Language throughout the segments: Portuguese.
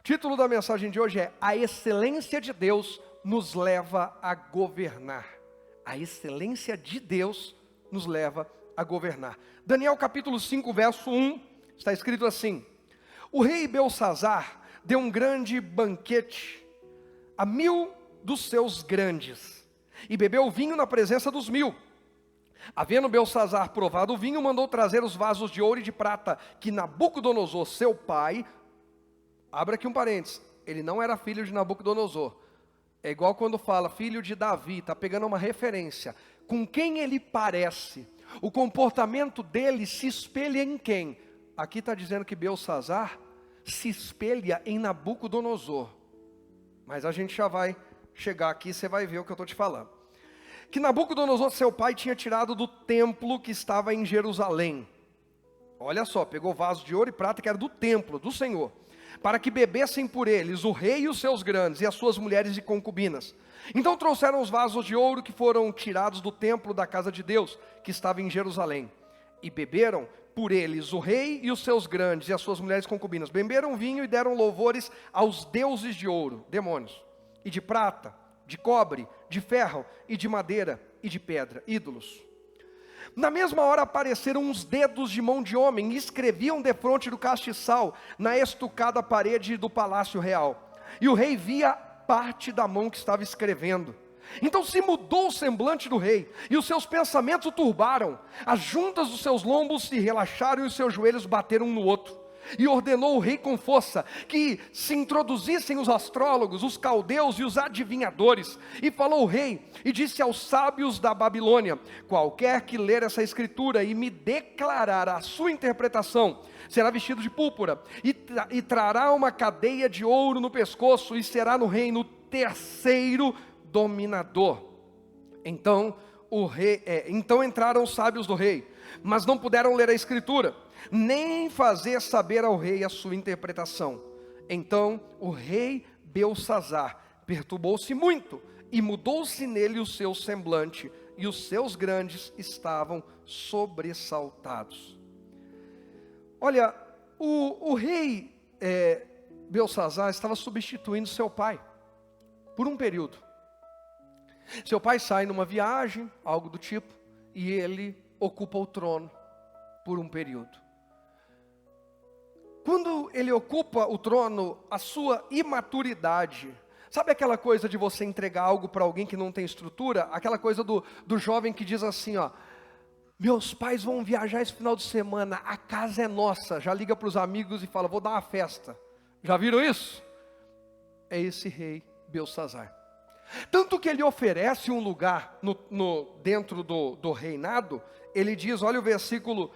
O título da mensagem de hoje é: A excelência de Deus nos leva a governar. A excelência de Deus nos leva a governar. Daniel capítulo 5, verso 1, está escrito assim: O rei Belsazar deu um grande banquete a 1000 dos seus grandes, e bebeu vinho na presença dos 1000. Havendo Belsazar provado o vinho, mandou trazer os vasos de ouro e de prata, que Nabucodonosor, seu pai, abre aqui um parênteses, ele não era filho de Nabucodonosor. É igual quando fala filho de Davi, está pegando uma referência. Com quem ele parece, o comportamento dele se espelha em quem? Aqui está dizendo que Belsazar se espelha em Nabucodonosor. Mas a gente já vai chegar aqui, você vai ver o que eu estou te falando. Que Nabucodonosor, seu pai, tinha tirado do templo que estava em Jerusalém. Olha só, pegou vasos de ouro e prata que era do templo, do Senhor, para que bebessem por eles o rei e os seus grandes, e as suas mulheres e concubinas. Então trouxeram os vasos de ouro que foram tirados do templo da casa de Deus, que estava em Jerusalém, e beberam por eles o rei e os seus grandes, e as suas mulheres e concubinas. Beberam vinho e deram louvores aos deuses de ouro, demônios, e de prata, de cobre, de ferro, e de madeira, e de pedra, ídolos. Na mesma hora apareceram uns dedos de mão de homem, e escreviam defronte do castiçal, na estucada parede do palácio real. E o rei via parte da mão que estava escrevendo. Então se mudou o semblante do rei, e os seus pensamentos o turbaram. As juntas dos seus lombos se relaxaram, e os seus joelhos bateram um no outro. E ordenou o rei com força que se introduzissem os astrólogos, os caldeus e os adivinhadores. E falou o rei e disse aos sábios da Babilônia: qualquer que ler essa escritura e me declarar a sua interpretação, será vestido de púrpura e trará uma cadeia de ouro no pescoço, e será no reino terceiro dominador. Então entraram os sábios do rei, mas não puderam ler a escritura, nem fazer saber ao rei a sua interpretação. Então o rei Belsazar perturbou-se muito, e mudou-se nele o seu semblante, e os seus grandes estavam sobressaltados. Olha, o rei Belsazar estava substituindo seu pai, por um período. Seu pai sai numa viagem, algo do tipo, e ele ocupa o trono por um período. Quando ele ocupa o trono, a sua imaturidade, sabe aquela coisa de você entregar algo para alguém que não tem estrutura? Aquela coisa do jovem que diz assim, ó: meus pais vão viajar esse final de semana, a casa é nossa. Já liga para os amigos e fala: vou dar uma festa. Já viram isso? É esse rei Belsazar. Tanto que ele oferece um lugar dentro do reinado. Ele diz, olha o versículo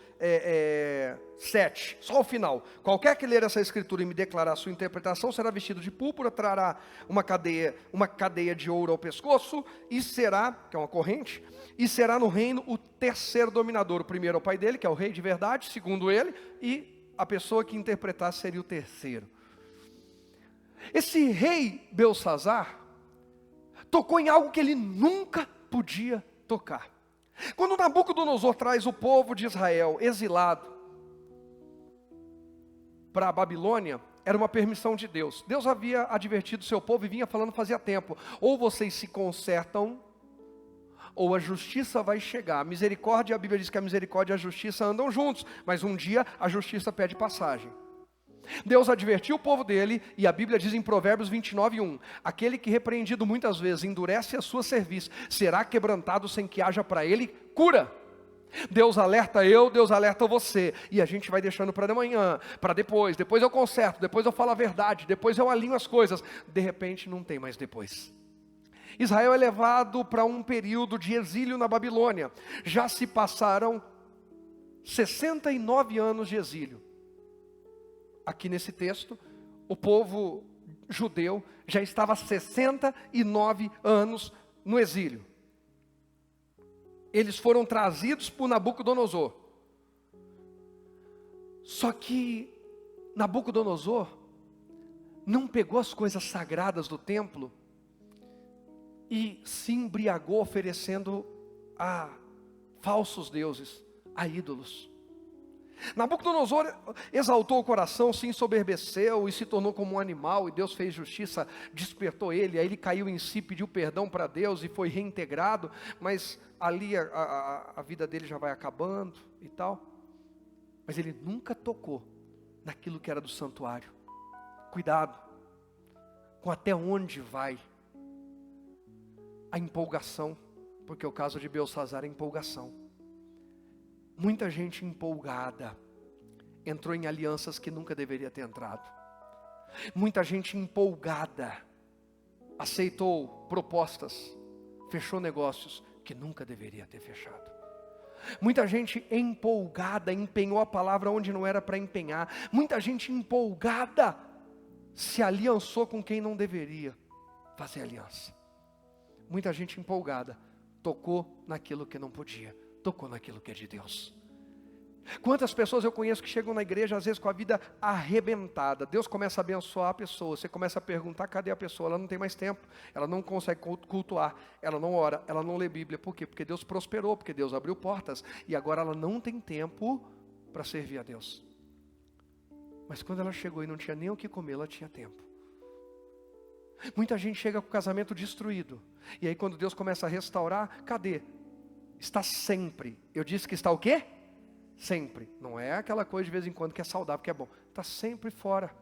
7, só o final: qualquer que ler essa escritura e me declarar a sua interpretação, será vestido de púrpura, trará uma cadeia de ouro ao pescoço, e será, que é uma corrente, e será no reino o terceiro dominador. O primeiro é o pai dele, que é o rei de verdade, segundo ele, e a pessoa que interpretasse seria o terceiro. Esse rei Belsazar tocou em algo que ele nunca podia tocar. Quando Nabucodonosor traz o povo de Israel exilado para a Babilônia, era uma permissão de Deus. Deus havia advertido o seu povo e vinha falando fazia tempo: ou vocês se consertam, ou a justiça vai chegar. A misericórdia, a Bíblia diz que a misericórdia e a justiça andam juntos, mas um dia a justiça pede passagem. Deus advertiu o povo dele, e a Bíblia diz em Provérbios 29:1: aquele que repreendido muitas vezes endurece a sua cerviz, será quebrantado sem que haja para ele cura. Deus alerta Deus alerta você, e a gente vai deixando para amanhã, para depois eu conserto, depois eu falo a verdade, depois eu alinho as coisas. De repente não tem mais depois. Israel é levado para um período de exílio na Babilônia. Já se passaram 69 anos de exílio. Aqui nesse texto, o povo judeu já estava há 69 anos no exílio. Eles foram trazidos por Nabucodonosor. Só que Nabucodonosor não pegou as coisas sagradas do templo e se embriagou oferecendo a falsos deuses, a ídolos. Nabucodonosor exaltou o coração, se ensoberbeceu e se tornou como um animal, e Deus fez justiça, despertou ele, aí ele caiu em si, pediu perdão para Deus e foi reintegrado, mas ali a vida dele já vai acabando e tal. Mas ele nunca tocou naquilo que era do santuário. Cuidado com até onde vai a empolgação, porque o caso de Belsazar é empolgação. Muita gente empolgada entrou em alianças que nunca deveria ter entrado. Muita gente empolgada aceitou propostas, fechou negócios que nunca deveria ter fechado. Muita gente empolgada empenhou a palavra onde não era para empenhar. Muita gente empolgada se aliançou com quem não deveria fazer aliança. Muita gente empolgada tocou naquilo que não podia, tocou naquilo que é de Deus. Quantas pessoas eu conheço que chegam na igreja às vezes com a vida arrebentada. Deus começa a abençoar a pessoa, você começa a perguntar cadê a pessoa, ela não tem mais tempo, ela não consegue cultuar, ela não ora, ela não lê Bíblia. Por quê? Porque Deus prosperou, porque Deus abriu portas, e agora ela não tem tempo para servir a Deus. Mas quando ela chegou e não tinha nem o que comer, ela tinha tempo. Muita gente chega com o casamento destruído, e aí quando Deus começa a restaurar, cadê? Está sempre, eu disse que está o quê? Sempre, não é aquela coisa de vez em quando que é saudável, que é bom, está sempre fora.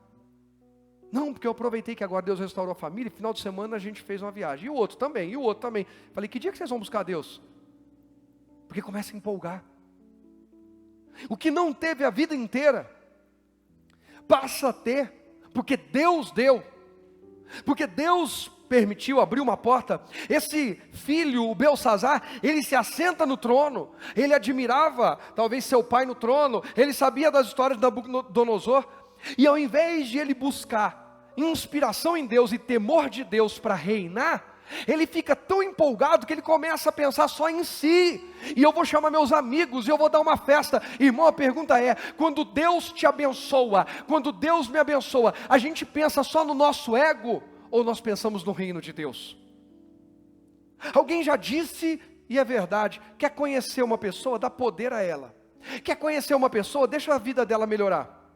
Não, porque eu aproveitei que agora Deus restaurou a família, e final de semana a gente fez uma viagem, e o outro também, falei, que dia que vocês vão buscar Deus? Porque começa a empolgar. O que não teve a vida inteira, passa a ter, porque Deus deu, porque Deus permitiu, abriu uma porta. Esse filho, o Belsazar, ele se assenta no trono, ele admirava talvez seu pai no trono, ele sabia das histórias de Nabucodonosor, e ao invés de ele buscar inspiração em Deus e temor de Deus para reinar, ele fica tão empolgado que ele começa a pensar só em si. E eu vou chamar meus amigos, e eu vou dar uma festa. Irmão, a pergunta é, quando Deus te abençoa, quando Deus me abençoa, a gente pensa só no nosso ego, ou nós pensamos no reino de Deus? Alguém já disse, e é verdade, quer conhecer uma pessoa, dá poder a ela. Quer conhecer uma pessoa, deixa a vida dela melhorar.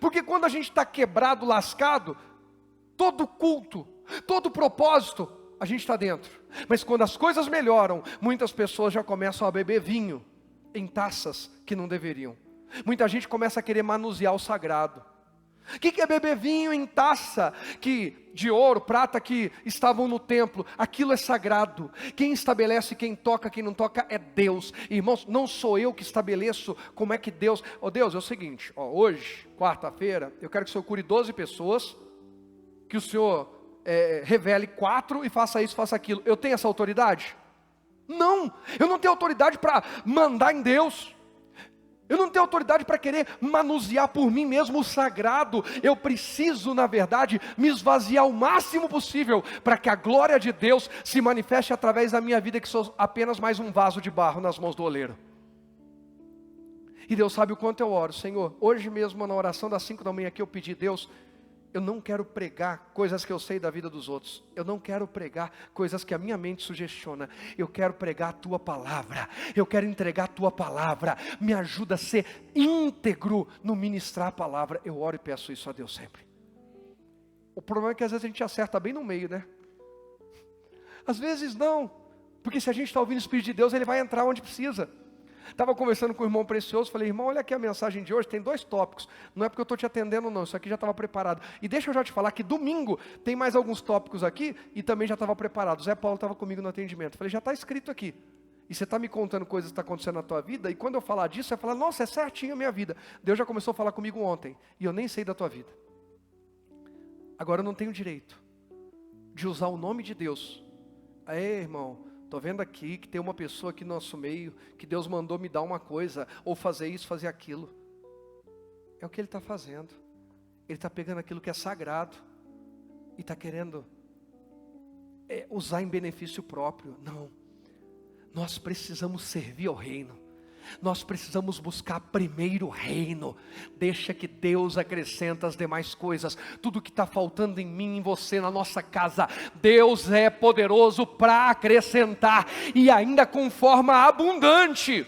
Porque quando a gente está quebrado, lascado, todo culto, todo propósito, a gente está dentro. Mas quando as coisas melhoram, muitas pessoas já começam a beber vinho em taças que não deveriam. Muita gente começa a querer manusear o sagrado. O que é beber vinho em taça de ouro, prata, que estavam no templo? Aquilo é sagrado. Quem estabelece, quem toca, quem não toca é Deus. Irmãos, não sou eu que estabeleço como é que Deus... Deus, é o seguinte, hoje, quarta-feira, eu quero que o Senhor cure 12 pessoas, que o Senhor revele 4 e faça isso, faça aquilo. Eu tenho essa autoridade? Não, eu não tenho autoridade para mandar em Deus. Eu não tenho autoridade para querer manusear por mim mesmo o sagrado. Eu preciso, na verdade, me esvaziar o máximo possível, para que a glória de Deus se manifeste através da minha vida, que sou apenas mais um vaso de barro nas mãos do oleiro. E Deus sabe o quanto eu oro. Senhor, hoje mesmo na oração das 5 da manhã que eu pedi, Deus, eu não quero pregar coisas que eu sei da vida dos outros. Eu não quero pregar coisas que a minha mente sugestiona. Eu quero pregar a Tua palavra. Eu quero entregar a Tua palavra. Me ajuda a ser íntegro no ministrar a palavra. Eu oro e peço isso a Deus sempre. O problema é que às vezes a gente acerta bem no meio, né? Às vezes não. Porque se a gente está ouvindo o Espírito de Deus, ele vai entrar onde precisa. Estava conversando com o irmão Precioso, falei, irmão, olha aqui a mensagem de hoje, tem 2 tópicos, não é porque eu estou te atendendo não, isso aqui já estava preparado. E deixa eu já te falar que domingo tem mais alguns tópicos aqui, e também já estava preparado. Zé Paulo estava comigo no atendimento, falei, já está escrito aqui, e você está me contando coisas que estão acontecendo na tua vida, e quando eu falar disso, você vai falar, nossa, é certinho a minha vida. Deus já começou a falar comigo ontem, e eu nem sei da tua vida. Agora eu não tenho direito de usar o nome de Deus. Aí, irmão, estou vendo aqui que tem uma pessoa aqui no nosso meio, que Deus mandou me dar uma coisa, ou fazer isso, fazer aquilo. É o que Ele está fazendo. Ele está pegando aquilo que é sagrado, e está querendo usar em benefício próprio. Não, nós precisamos servir ao reino. Nós precisamos buscar primeiro o reino. Deixa que Deus acrescenta as demais coisas. Tudo que está faltando em mim, em você, na nossa casa, Deus é poderoso para acrescentar, e ainda com forma abundante.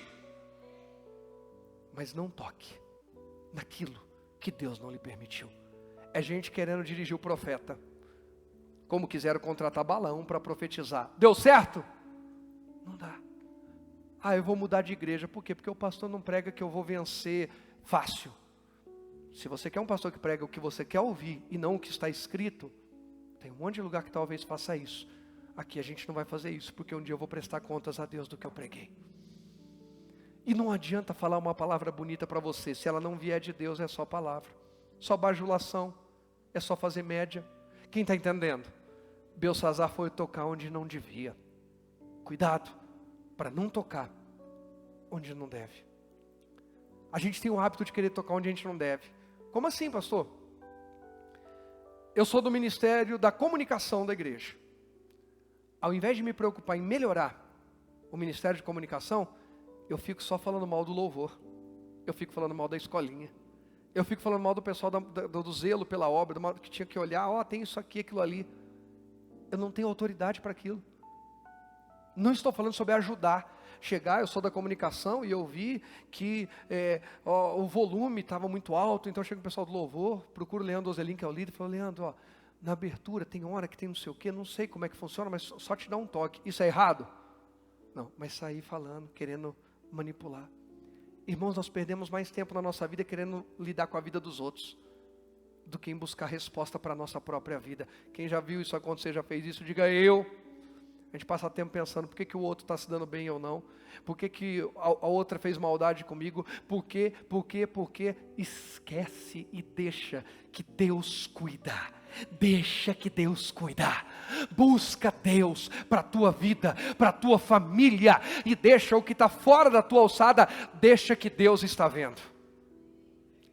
mas não toque naquilo que Deus não lhe permitiu. É gente querendo dirigir o profeta, como quiseram contratar Balaão para profetizar. Deu certo? Não dá. Eu vou mudar de igreja. Por quê? Porque o pastor não prega que eu vou vencer fácil. Se você quer um pastor que prega o que você quer ouvir e não o que está escrito, tem um monte de lugar que talvez faça isso. Aqui a gente não vai fazer isso, porque um dia eu vou prestar contas a Deus do que eu preguei. E não adianta falar uma palavra bonita para você, se ela não vier de Deus, é só palavra, só bajulação, é só fazer média. Quem está entendendo? Belsazar foi tocar onde não devia. Cuidado para não tocar onde não deve. A gente tem o hábito de querer tocar onde a gente não deve. Como assim, pastor? Eu sou do ministério da comunicação da igreja. Ao invés de me preocupar em melhorar o ministério de comunicação, eu fico só falando mal do louvor. Eu fico falando mal da escolinha. Eu fico falando mal do pessoal do zelo pela obra, do mal que tinha que olhar, tem isso aqui, aquilo ali. Eu não tenho autoridade para aquilo. Não estou falando sobre ajudar. Eu sou da comunicação e eu vi que o volume estava muito alto, então chega o pessoal do louvor, procuro o Leandro Ozelin, que é o líder, e falo, Leandro, na abertura tem hora que tem não sei o quê, não sei como é que funciona, mas só te dá um toque. Isso é errado? Não, mas sair falando, querendo manipular. Irmãos, nós perdemos mais tempo na nossa vida querendo lidar com a vida dos outros, do que em buscar resposta para a nossa própria vida. Quem já viu isso acontecer, já fez isso, diga eu. A gente passa tempo pensando, por que o outro está se dando bem ou não? Por que a outra fez maldade comigo? Por quê? Esquece e deixa que Deus cuida. Deixa que Deus cuidar. Busca Deus para a tua vida, para a tua família. E deixa o que está fora da tua alçada, deixa que Deus está vendo.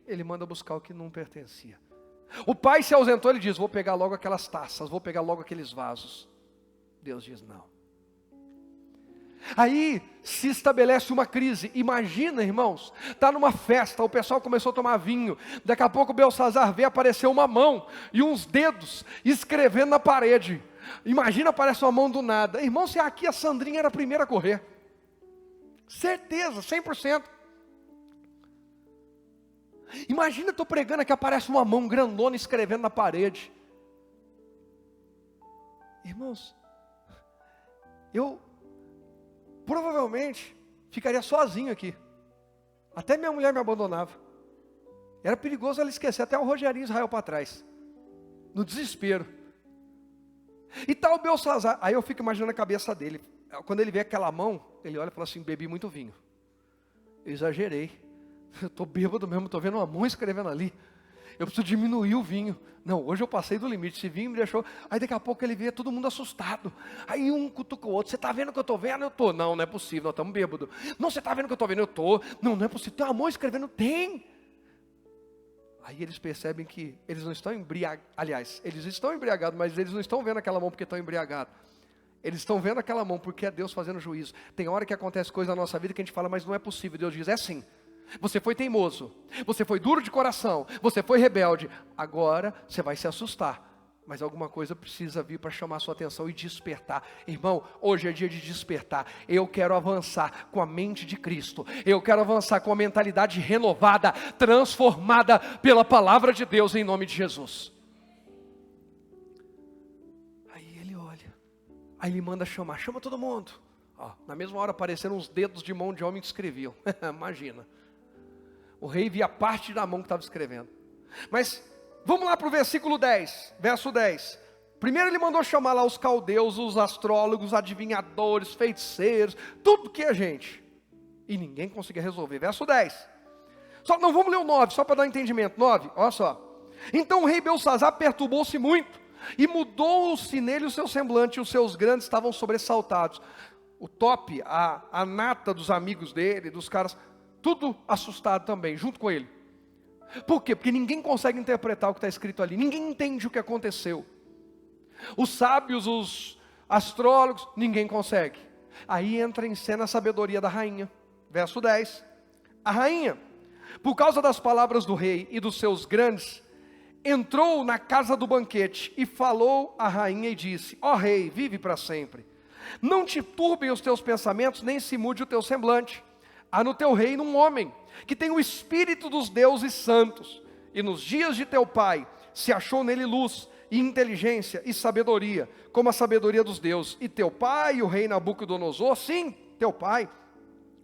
Ele manda buscar o que não pertencia. O pai se ausentou, ele diz, vou pegar logo aquelas taças, vou pegar logo aqueles vasos. Deus diz não. Aí se estabelece uma crise. Imagina, irmãos, está numa festa, o pessoal começou a tomar vinho. Daqui a pouco Belsazar vê aparecer uma mão e uns dedos escrevendo na parede. Imagina, aparece uma mão do nada. Irmão, se aqui a Sandrinha era a primeira a correr. Certeza, 100%. Imagina, eu estou pregando aqui, aparece uma mão grandona escrevendo na parede. Irmãos, eu provavelmente ficaria sozinho aqui. Até minha mulher me abandonava. Era perigoso ela esquecer até o Rogerinho Israel para trás. No desespero. E tal o Belsazar. Aí eu fico imaginando a cabeça dele. Quando ele vê aquela mão, ele olha e fala assim, bebi muito vinho. Eu exagerei. Eu estou bêbado mesmo, estou vendo uma mão escrevendo ali. Eu preciso diminuir o vinho. Não, hoje eu passei do limite, esse vinho me deixou. Aí daqui a pouco ele vê todo mundo assustado. Aí um cutuca o outro, você está vendo o que eu estou vendo? Eu estou. Não, não é possível, nós estamos bêbados. Não, você está vendo o que eu estou vendo? Eu estou. Não, não é possível, tem uma mão escrevendo? Tem. Aí eles percebem que eles não estão embriagados. Aliás, eles estão embriagados, mas eles não estão vendo aquela mão porque estão embriagados. Eles estão vendo aquela mão porque é Deus fazendo juízo. Tem hora que acontece coisa na nossa vida que a gente fala, mas não é possível. Deus diz, é sim. Você foi teimoso, você foi duro de coração, você foi rebelde. Agora você vai se assustar, mas alguma coisa precisa vir para chamar a sua atenção e despertar. Irmão, hoje é dia de despertar. Eu quero avançar com a mente de Cristo. Eu quero avançar com a mentalidade renovada, transformada pela palavra de Deus em nome de Jesus. Aí ele olha, aí ele manda chamar, chama todo mundo. Na mesma hora apareceram uns dedos de mão de homem que escreviam. Imagina. O rei via parte da mão que estava escrevendo. Mas vamos lá para o versículo 10, verso 10. Primeiro ele mandou chamar lá os caldeus, os astrólogos, adivinhadores, feiticeiros, tudo que é gente. E ninguém conseguia resolver. Verso 10. Só não vamos ler o 9, só para dar entendimento. 9, olha só. Então o rei Belsazar perturbou-se muito, e mudou-se nele o seu semblante, e os seus grandes estavam sobressaltados. O top, a nata dos amigos dele, dos caras, tudo assustado também, junto com ele. Por quê? Porque ninguém consegue interpretar o que está escrito ali. Ninguém entende o que aconteceu. Os sábios, os astrólogos, ninguém consegue. Aí entra em cena a sabedoria da rainha. Verso 10. A rainha, por causa das palavras do rei e dos seus grandes, entrou na casa do banquete e falou à rainha e disse, ó rei, vive para sempre. Não te turbem os teus pensamentos, nem se mude o teu semblante. Há no teu reino um homem, que tem o espírito dos deuses santos, e nos dias de teu pai se achou nele luz, e inteligência e sabedoria, como a sabedoria dos deuses. E teu pai, o rei Nabucodonosor, sim, teu pai,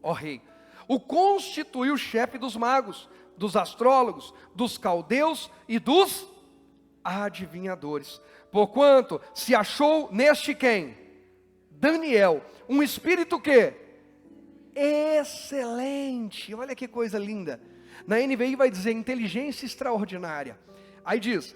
ó rei, o constituiu chefe dos magos, dos astrólogos, dos caldeus e dos adivinhadores. Porquanto se achou neste quem? Daniel, um espírito que? Excelente. Olha que coisa linda. Na NVI vai dizer inteligência extraordinária. Aí diz,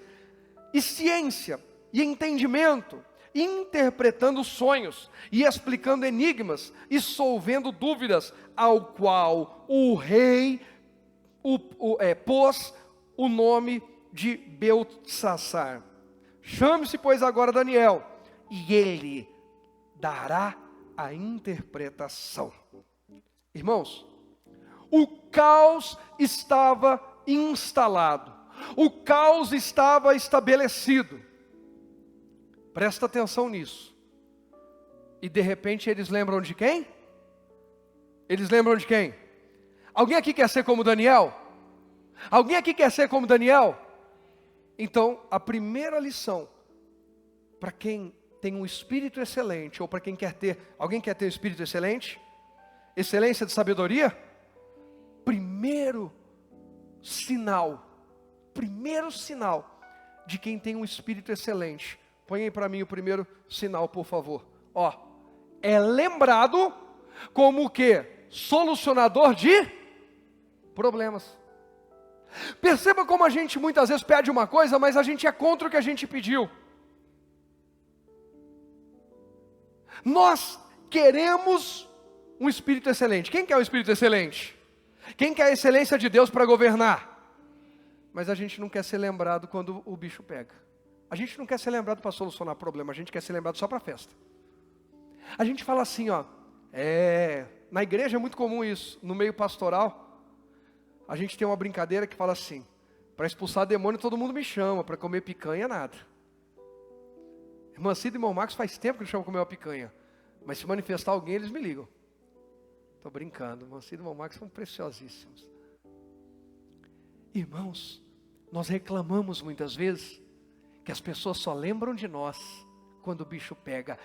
e ciência, e entendimento, interpretando sonhos, e explicando enigmas, e solvendo dúvidas, ao qual o rei pôs o nome de Beltsassar. Chame-se, pois, agora Daniel, e ele dará a interpretação. Irmãos, o caos estava instalado. O caos estava estabelecido. Presta atenção nisso. E de repente eles lembram de quem? Eles lembram de quem? Alguém aqui quer ser como Daniel? Alguém aqui quer ser como Daniel? Então, a primeira lição, para quem tem um espírito excelente, ou para quem quer ter, alguém quer ter um espírito excelente? Excelência de sabedoria? Primeiro sinal de quem tem um espírito excelente. Põe aí para mim o primeiro sinal, por favor. Ó, é lembrado como o quê? Solucionador de problemas. Perceba como a gente muitas vezes pede uma coisa, mas a gente é contra o que a gente pediu. Nós queremos um espírito excelente. Quem quer um espírito excelente? Quem quer a excelência de Deus para governar? Mas a gente não quer ser lembrado quando o bicho pega. A gente não quer ser lembrado para solucionar problema, a gente quer ser lembrado só para festa. A gente fala assim, ó, na igreja é muito comum isso, no meio pastoral, a gente tem uma brincadeira que fala assim, para expulsar demônio todo mundo me chama, para comer picanha nada. Irmã Cida e irmão Marcos faz tempo que eles chamam comer uma picanha, mas se manifestar alguém eles me ligam. Estou brincando, irmã Cida e irmão Marcos são preciosíssimos. Irmãos, nós reclamamos muitas vezes que as pessoas só lembram de nós quando o bicho pega.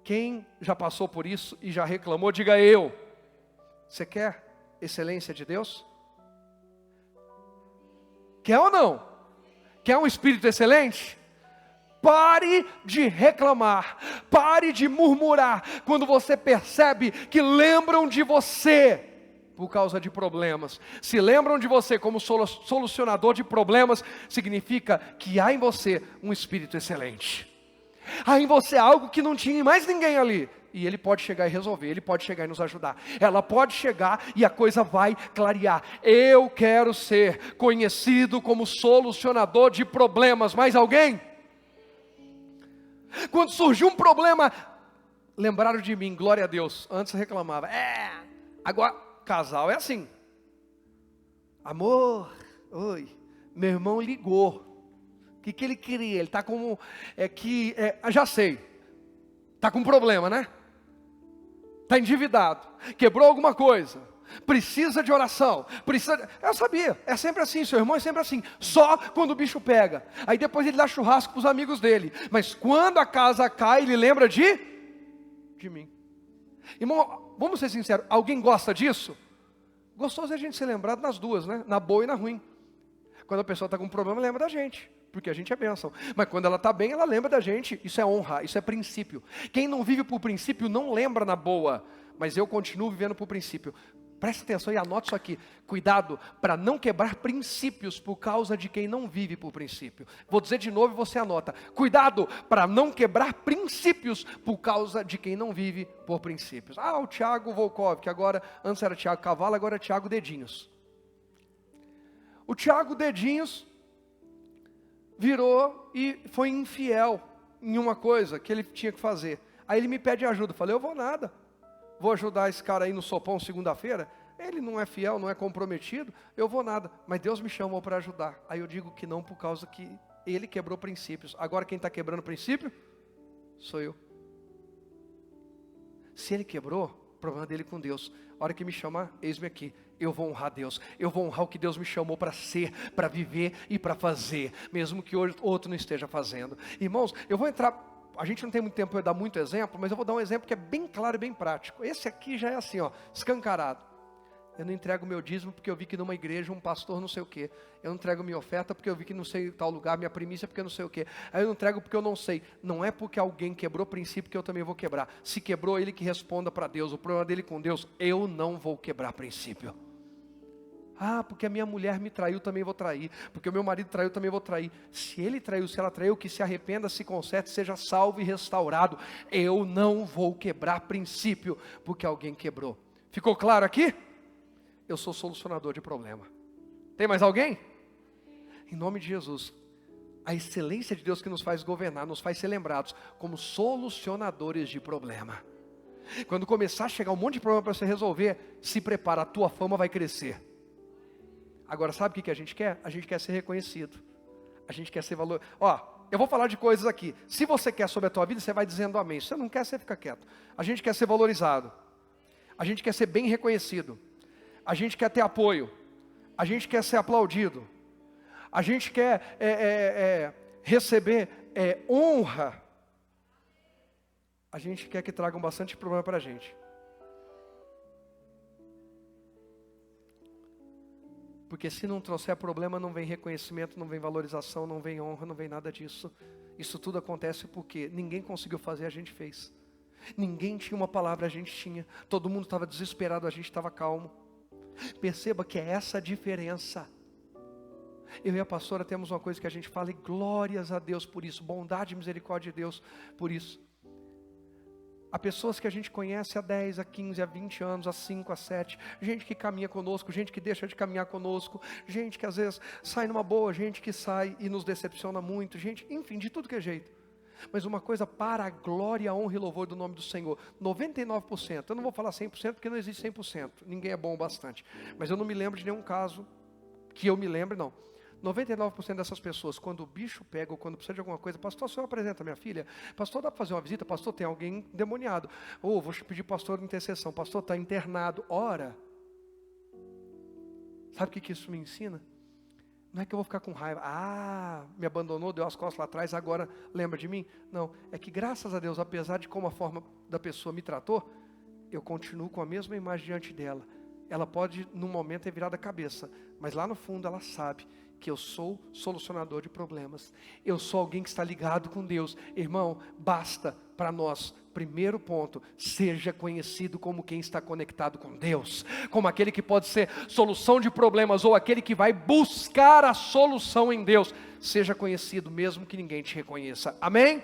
Quem já passou por isso e já reclamou, diga eu. Você quer excelência de Deus? Quer ou não? Quer um espírito excelente? Pare de reclamar, pare de murmurar quando você percebe que lembram de você por causa de problemas. Se lembram de você como solucionador de problemas, significa que há em você um espírito excelente. Há em você algo que não tinha em mais ninguém ali. E ele pode chegar e resolver, ele pode chegar e nos ajudar. Ela pode chegar e a coisa vai clarear. Eu quero ser conhecido como solucionador de problemas. Mais alguém? Quando surgiu um problema, lembraram de mim, glória a Deus. Antes reclamava, agora... Casal é assim, amor, oi, meu irmão ligou, o que ele queria? Ele está com, já sei, está com problema, né? Está endividado, quebrou alguma coisa, precisa de oração, eu sabia, é sempre assim, seu irmão é sempre assim, só quando o bicho pega, aí depois ele dá churrasco para os amigos dele, mas quando a casa cai, ele lembra de mim. Irmão, vamos ser sinceros, alguém gosta disso? Gostoso é a gente ser lembrado nas duas, né? Na boa e na ruim. Quando a pessoa está com um problema, lembra da gente, porque a gente é bênção. Mas quando ela está bem, ela lembra da gente. Isso é honra, isso é princípio. Quem não vive por princípio não lembra na boa, mas eu continuo vivendo por princípio. Presta atenção e anote isso aqui. Cuidado para não quebrar princípios por causa de quem não vive por princípio. Vou dizer de novo e você anota. Cuidado para não quebrar princípios por causa de quem não vive por princípios. O Tiago Volkov, que agora, antes era Tiago Cavalo, agora é Tiago Dedinhos. O Tiago Dedinhos virou e foi infiel em uma coisa que ele tinha que fazer. Aí ele me pede ajuda. Eu falei, eu vou nada. Vou ajudar esse cara aí no sopão segunda-feira, ele não é fiel, não é comprometido, eu vou nada, mas Deus me chamou para ajudar. Aí eu digo que não por causa que ele quebrou princípios. Agora quem está quebrando princípio? Sou eu. Se ele quebrou, problema dele com Deus. A hora que me chamar, eis-me aqui. eu vou honrar Deus, eu vou honrar o que Deus me chamou para ser, para viver e para fazer, mesmo que outro não esteja fazendo. Irmãos, eu vou entrar, a gente não tem muito tempo para dar muito exemplo, mas eu vou dar um exemplo que é bem claro e bem prático. Esse aqui já é assim, ó, escancarado. Eu não entrego meu dízimo porque eu vi que numa igreja um pastor não sei o quê. Eu não entrego minha oferta porque eu vi que não sei tal lugar, minha primícia porque eu não sei o quê. Aí eu não entrego porque eu não sei. Não é porque alguém quebrou princípio que eu também vou quebrar. Se quebrou, ele que responda para Deus. O problema dele com Deus, eu não vou quebrar princípio. Ah, porque a minha mulher me traiu, também vou trair. Porque o meu marido traiu, também vou trair. Se ele traiu, se ela traiu, que se arrependa, se conserte, seja salvo e restaurado. Eu não vou quebrar princípio porque alguém quebrou. Ficou claro aqui? Eu sou solucionador de problema. Tem mais alguém? Em nome de Jesus, a excelência de Deus que nos faz governar, nos faz ser lembrados como solucionadores de problema. Quando começar a chegar um monte de problema para você resolver, se prepara, a tua fama vai crescer. Agora, sabe o que a gente quer? A gente quer ser reconhecido. A gente quer ser valor. Ó, eu vou falar de coisas aqui. Se você quer sobre a tua vida, você vai dizendo amém. Se você não quer, você fica quieto. A gente quer ser valorizado. A gente quer ser bem reconhecido. A gente quer ter apoio. A gente quer ser aplaudido. A gente quer receber honra. A gente quer que tragam bastante problema para a gente. Porque se não trouxer problema, não vem reconhecimento, não vem valorização, não vem honra, não vem nada disso. Isso tudo acontece porque ninguém conseguiu fazer, a gente fez. Ninguém tinha uma palavra, a gente tinha. Todo mundo estava desesperado, a gente estava calmo. Perceba que é essa a diferença. Eu e a pastora temos uma coisa que a gente fala, e glórias a Deus por isso, bondade e misericórdia de Deus por isso. Há pessoas que a gente conhece há 10, há 15, há 20 anos, há 5, há 7, gente que caminha conosco, gente que deixa de caminhar conosco, gente que às vezes sai numa boa, gente que sai e nos decepciona muito, gente, enfim, de tudo que é jeito. Mas uma coisa para a glória, honra e louvor do nome do Senhor, 99%, eu não vou falar 100% porque não existe 100%, ninguém é bom o bastante, mas eu não me lembro de nenhum caso, que eu me lembre não. 99% dessas pessoas, quando o bicho pega ou quando precisa de alguma coisa, pastor, o senhor apresenta minha filha? Pastor, dá para fazer uma visita? Pastor, tem alguém endemoniado. Ou vou pedir pastor de intercessão. Pastor, está internado. Ora. Sabe o que isso me ensina? Não é que eu vou ficar com raiva. Ah, me abandonou, deu as costas lá atrás, agora lembra de mim? Não, é que graças a Deus, apesar de como a forma da pessoa me tratou, eu continuo com a mesma imagem diante dela. Ela pode, num momento, ter virado a cabeça, mas lá no fundo ela sabe que eu sou solucionador de problemas. Eu sou alguém que está ligado com Deus. Irmão, basta para nós, primeiro ponto, seja conhecido como quem está conectado com Deus, como aquele que pode ser solução de problemas, ou aquele que vai buscar a solução em Deus. Seja conhecido mesmo que ninguém te reconheça. Amém?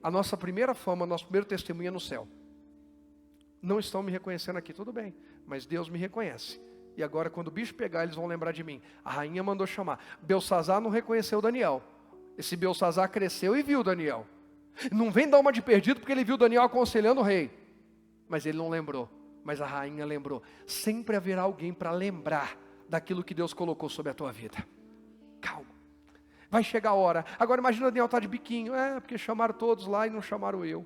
A nossa primeira fama, nosso primeiro testemunho é no céu. Não estão me reconhecendo aqui, tudo bem, mas Deus me reconhece. E agora quando o bicho pegar, eles vão lembrar de mim. A rainha mandou chamar. Belsazar não reconheceu Daniel. Esse Belsazar cresceu e viu Daniel. Não vem dar uma de perdido porque ele viu Daniel aconselhando o rei. Mas ele não lembrou. Mas a rainha lembrou. Sempre haverá alguém para lembrar daquilo que Deus colocou sobre a tua vida. Calma. Vai chegar a hora. Agora imagina Daniel estar de biquinho. Porque chamaram todos lá e não chamaram eu.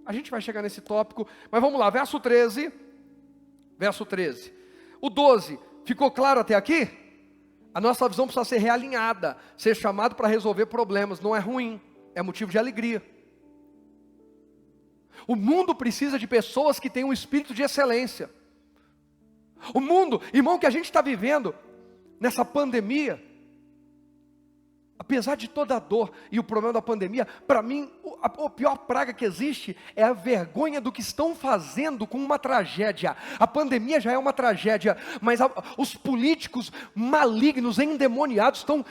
A gente vai chegar nesse tópico. Mas vamos lá, verso 13. Verso 13. O 12, ficou claro até aqui? A nossa visão precisa ser realinhada, ser chamado para resolver problemas, não é ruim, é motivo de alegria. O mundo precisa de pessoas que tenham um espírito de excelência. O mundo, irmão, que a gente está vivendo nessa pandemia, apesar de toda a dor e o problema da pandemia, para mim, a pior praga que existe é a vergonha do que estão fazendo com uma tragédia. A pandemia já é uma tragédia, mas os políticos malignos, endemoniados, estão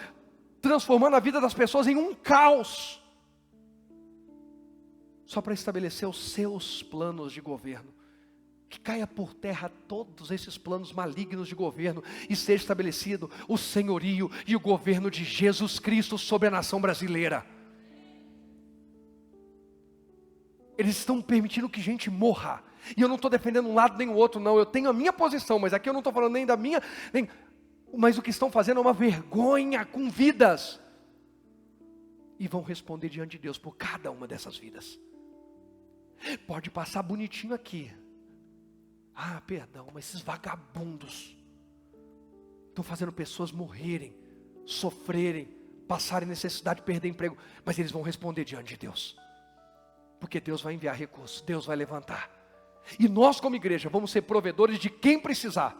transformando a vida das pessoas em um caos. Só para estabelecer os seus planos de governo. Que caia por terra todos esses planos malignos de governo e seja estabelecido o senhorio e o governo de Jesus Cristo sobre a nação brasileira. Eles estão permitindo que gente morra. E eu não estou defendendo um lado nem o outro, não. Eu tenho a minha posição, mas aqui eu não estou falando nem da minha, mas o que estão fazendo é uma vergonha com vidas. E vão responder diante de Deus por cada uma dessas vidas. Pode passar bonitinho aqui. Ah, perdão, mas esses vagabundos estão fazendo pessoas morrerem, sofrerem, passarem necessidade, perder emprego. Mas eles vão responder diante de Deus. Porque Deus vai enviar recursos, Deus vai levantar. E nós como igreja vamos ser provedores de quem precisar.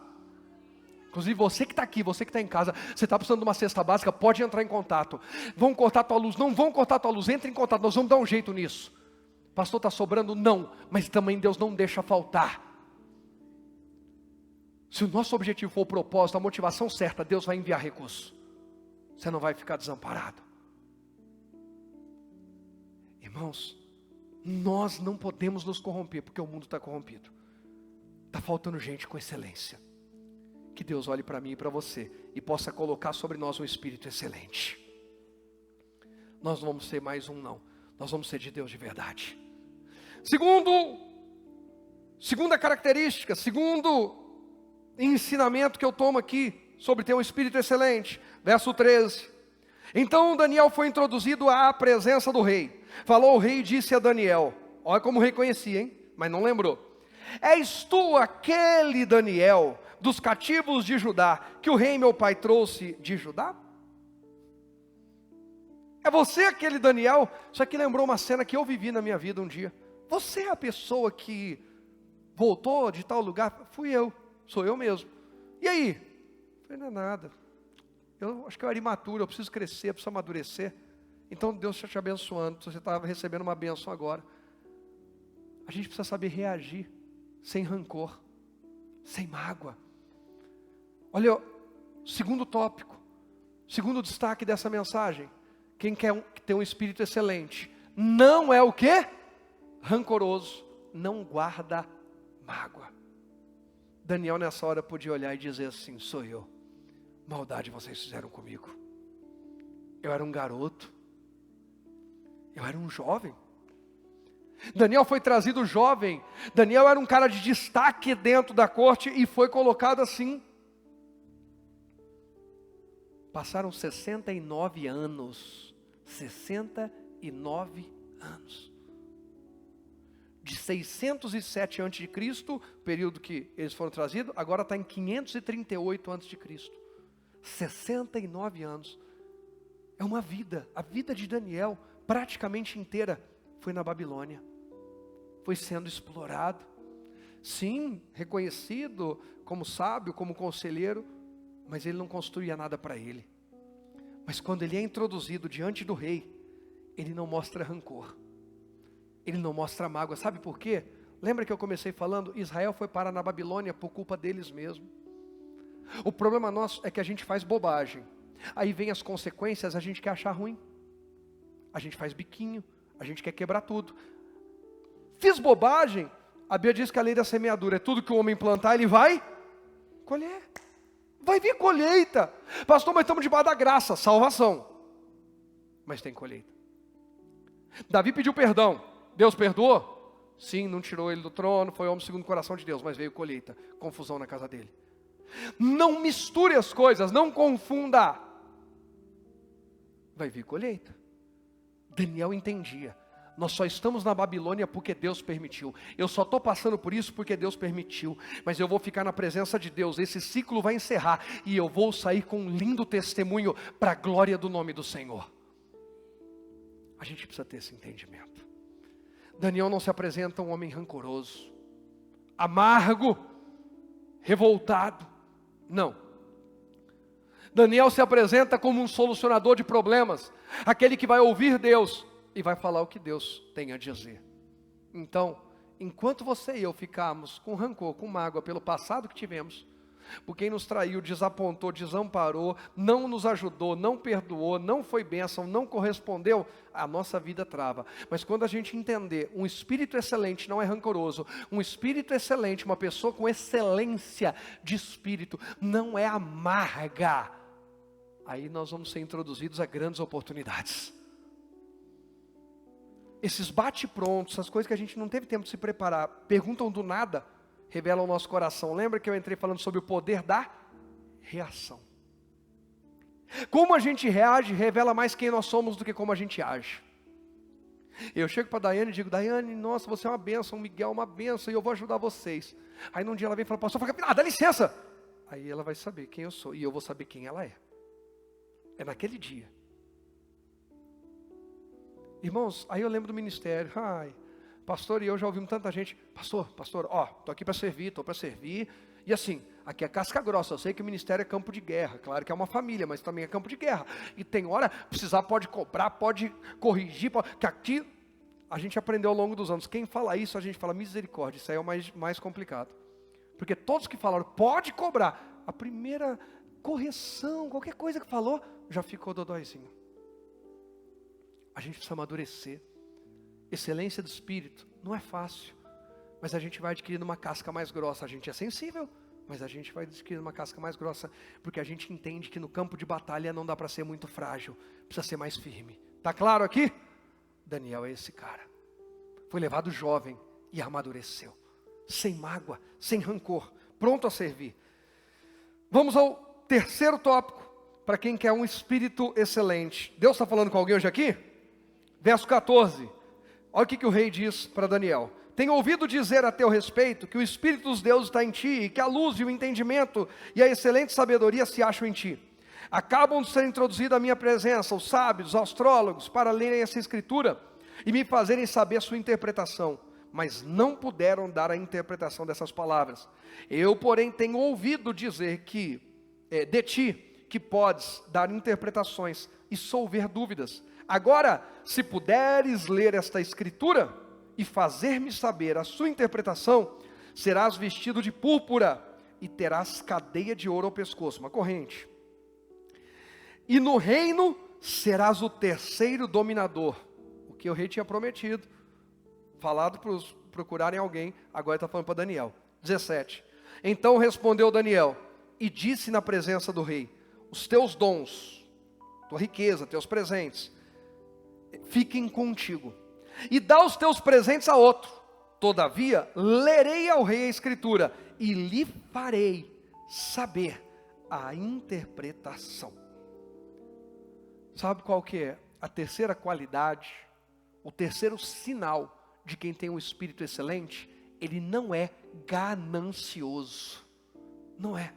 Inclusive você que está aqui, você que está em casa, você está precisando de uma cesta básica, pode entrar em contato. Vão cortar tua luz, não vão cortar tua luz, entre em contato, nós vamos dar um jeito nisso. Pastor, está sobrando? Não, mas também Deus não deixa faltar. Se o nosso objetivo for o propósito, a motivação certa, Deus vai enviar recurso. Você não vai ficar desamparado. Irmãos, nós não podemos nos corromper, porque o mundo está corrompido. Está faltando gente com excelência. Que Deus olhe para mim e para você, e possa colocar sobre nós um espírito excelente. Nós não vamos ser mais um não, nós vamos ser de Deus de verdade. Segunda característica, segundo ensinamento que eu tomo aqui, sobre ter um espírito excelente, verso 13. Então Daniel foi introduzido à presença do rei. Falou o rei e disse a Daniel, olha como o rei conhecia, hein? Mas não lembrou. És tu aquele Daniel dos cativos de Judá, que o rei meu pai trouxe de Judá? É você aquele Daniel? Isso aqui lembrou uma cena que eu vivi na minha vida um dia. Você é a pessoa que voltou de tal lugar? Fui eu, sou eu mesmo. E aí? Eu falei, não é nada. Eu acho que eu era imaturo, eu preciso crescer, eu preciso amadurecer. Então Deus está te abençoando, você está recebendo uma bênção agora. A gente precisa saber reagir, sem rancor, sem mágoa. Olha, segundo tópico, segundo destaque dessa mensagem. Quem quer ter um espírito excelente, não é o quê? Rancoroso, não guarda mágoa. Daniel nessa hora podia olhar e dizer assim, sou eu. Maldade vocês fizeram comigo. Eu era um garoto. Eu era um jovem. Daniel foi trazido jovem. Daniel era um cara de destaque dentro da corte e foi colocado assim. Passaram 69 anos. 69 anos. De 607 a.C., período que eles foram trazidos, agora está em 538 a.C. 69 anos. É uma vida. A vida de Daniel, praticamente inteira, foi na Babilônia. Foi sendo explorado. Sim, reconhecido como sábio, como conselheiro, mas ele não construía nada para ele. Mas quando ele é introduzido diante do rei, ele não mostra rancor. Ele não mostra mágoa. Sabe por quê? Lembra que eu comecei falando? Israel foi parar na Babilônia por culpa deles mesmos. O problema nosso é que a gente faz bobagem. Aí vem as consequências, a gente quer achar ruim. A gente faz biquinho, a gente quer quebrar tudo. Fiz bobagem, a Bíblia diz que a lei da semeadura é tudo que o homem plantar, ele vai colher. Vai vir colheita. Pastor, mas estamos debaixo da graça, salvação. Mas tem colheita. Davi pediu perdão. Deus perdoou? Sim, não tirou ele do trono, foi homem segundo o coração de Deus, mas veio colheita, confusão na casa dele. Não misture as coisas, não confunda. Vai vir colheita. Daniel entendia. Nós só estamos na Babilônia porque Deus permitiu. Eu só estou passando por isso porque Deus permitiu. Mas eu vou ficar na presença de Deus. Esse ciclo vai encerrar. E eu vou sair com um lindo testemunho para a glória do nome do Senhor. A gente precisa ter esse entendimento. Daniel não se apresenta um homem rancoroso, amargo, revoltado. Não. Daniel se apresenta como um solucionador de problemas. Aquele que vai ouvir Deus e vai falar o que Deus tem a dizer. Então, enquanto você e eu ficarmos com rancor, com mágoa pelo passado que tivemos, por quem nos traiu, desapontou, desamparou, não nos ajudou, não perdoou, não foi bênção, não correspondeu, a nossa vida trava. Mas quando a gente entender, um espírito excelente não é rancoroso, um espírito excelente, uma pessoa com excelência de espírito, não é amarga, aí nós vamos ser introduzidos a grandes oportunidades. Esses bate-prontos, essas coisas que a gente não teve tempo de se preparar, perguntam do nada, revelam o nosso coração. Lembra que eu entrei falando sobre o poder da reação. Como a gente reage, revela mais quem nós somos do que como a gente age. Eu chego para a Daiane e digo, Daiane, nossa, você é uma bênção, o Miguel é uma bênção, e eu vou ajudar vocês. Aí num dia ela vem e fala, pastor, dá licença. Aí ela vai saber quem eu sou, e eu vou saber quem ela é. É naquele dia. Irmãos, aí eu lembro do ministério, pastor, e eu já ouvimos tanta gente, pastor, estou aqui para servir, estou para servir. E assim, aqui é casca grossa, eu sei que o ministério é campo de guerra, claro que é uma família, mas também é campo de guerra. E tem hora, precisar pode cobrar, pode corrigir, que aqui a gente aprendeu ao longo dos anos. Quem fala isso, a gente fala misericórdia, isso aí é o mais complicado. Porque todos que falaram, pode cobrar, a primeira correção, qualquer coisa que falou, já ficou dodóizinho. A gente precisa amadurecer. Excelência do Espírito, não é fácil. Mas a gente vai adquirindo uma casca mais grossa. A gente é sensível, mas a gente vai adquirindo uma casca mais grossa. Porque a gente entende que no campo de batalha não dá para ser muito frágil. Precisa ser mais firme. Está claro aqui? Daniel é esse cara. Foi levado jovem e amadureceu. Sem mágoa, sem rancor. Pronto a servir. Vamos ao terceiro tópico. Para quem quer um espírito excelente. Deus está falando com alguém hoje aqui? Verso 14. Olha o que o rei diz para Daniel. Tenho ouvido dizer a teu respeito que o Espírito dos deuses está em ti, e que a luz e o entendimento e a excelente sabedoria se acham em ti. Acabam de ser introduzidos à minha presença os sábios, os astrólogos, para lerem essa escritura e me fazerem saber sua interpretação, mas não puderam dar a interpretação dessas palavras. Eu, porém, tenho ouvido dizer que de ti, que podes dar interpretações e solver dúvidas. Agora, se puderes ler esta escritura e fazer-me saber a sua interpretação, serás vestido de púrpura e terás cadeia de ouro ao pescoço, uma corrente. E no reino serás o terceiro dominador, o que o rei tinha prometido, falado para procurarem alguém, agora está falando para Daniel. 17. Então respondeu Daniel e disse na presença do rei, os teus dons, tua riqueza, teus presentes, fiquem contigo. E dá os teus presentes a outro. Todavia, lerei ao rei a escritura e lhe farei saber a interpretação. Sabe qual que é a terceira qualidade, o terceiro sinal de quem tem um espírito excelente? Ele não é ganancioso. Não é.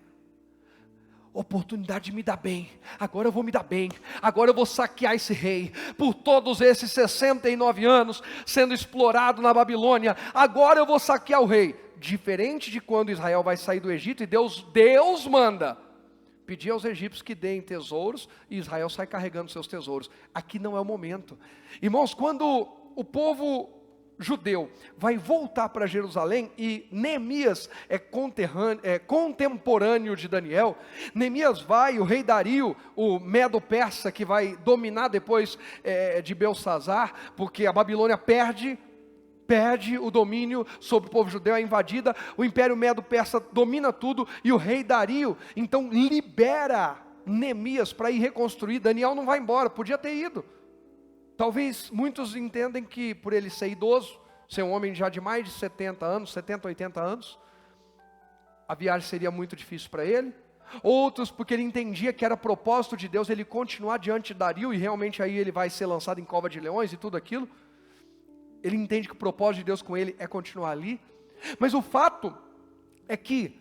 Oportunidade de me dar bem, agora eu vou me dar bem, agora eu vou saquear esse rei, por todos esses 69 anos, sendo explorado na Babilônia, agora eu vou saquear o rei. Diferente de quando Israel vai sair do Egito, e Deus manda pedir aos egípcios que deem tesouros, e Israel sai carregando seus tesouros. Aqui não é o momento. Irmãos, quando o povo judeu vai voltar para Jerusalém, e Neemias é contemporâneo de Daniel. Neemias vai, o rei Dario, o Medo-Persa, que vai dominar depois de Belsazar, porque a Babilônia perde o domínio sobre o povo judeu, é invadida, o Império Medo-Persa domina tudo, e o rei Dario, então libera Neemias para ir reconstruir. Daniel não vai embora, podia ter ido. Talvez muitos entendem que por ele ser idoso, ser um homem já de mais de 70 anos, 70, 80 anos, a viagem seria muito difícil para ele. Outros porque ele entendia que era propósito de Deus ele continuar diante de Dario, e realmente aí ele vai ser lançado em cova de leões e tudo aquilo. Ele entende que o propósito de Deus com ele é continuar ali. Mas o fato é que,